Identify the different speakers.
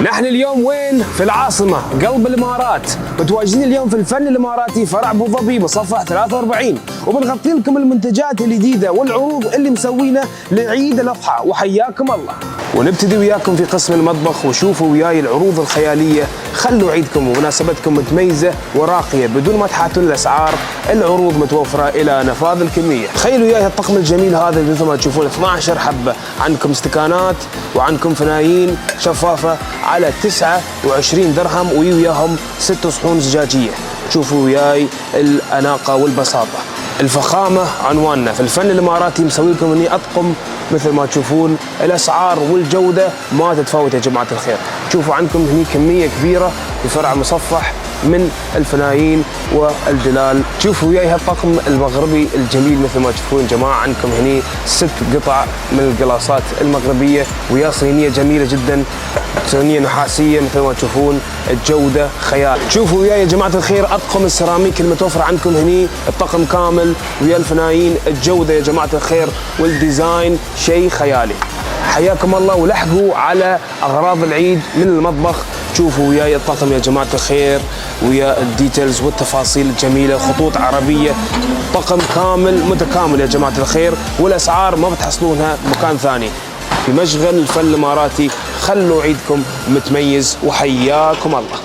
Speaker 1: نحن اليوم وين؟ في العاصمة قلب الإمارات، متواجدين اليوم في الفن الإماراتي فرع أبو ظبي بصفحة 43، وبنغطي لكم المنتجات الجديدة والعروض اللي مسوينها لعيد الأضحى، وحياكم الله. ونبتدي وياكم في قسم المطبخ، وشوفوا وياي العروض الخيالية، خلوا عيدكم ومناسبتكم متميزة وراقية بدون ما تحاتون الأسعار، العروض متوفرة إلى نفاذ الكمية. تخيلوا وياي الطقم الجميل هذا مثل ما تشوفون 12 حبة، عندكم استكانات وعندكم فنايين شفافة على 29 درهم وياهم 6 صحون زجاجية. شوفوا وياي الأناقة والبساطة، الفخامة عنواننا. في الفن الإماراتي مسوي لكم هني أطقم مثل ما تشوفون، الأسعار والجودة ما تتفاوت يا جماعة الخير. شوفوا عندكم هني كمية كبيرة في فرع مصفح من الفنايين والجلال. شوفوا وياي هالطقم المغربي الجميل مثل ما تشوفون جماعة، عندكم هني 6 قطع من القلاصات المغربية ويا صينية جميلة جدا، صينية نحاسية مثل ما تشوفون، الجودة خيال. شوفوا وياي يا جماعة الخير أطقم السيراميك المتوفرة عندكم هني، الطقم كامل ويا الفنايين، الجودة يا جماعة الخير والديزاين شيء خيالي. حياكم الله، ولحقوا على أغراض العيد من المطبخ. شوفوا وياي الطقم يا جماعة الخير ويا الديتيلز والتفاصيل الجميلة، خطوط عربية، طقم كامل متكامل يا جماعة الخير، والأسعار ما بتحصلونها مكان ثاني. في مشغل الفن الإماراتي، خلوا عيدكم متميز وحياكم الله.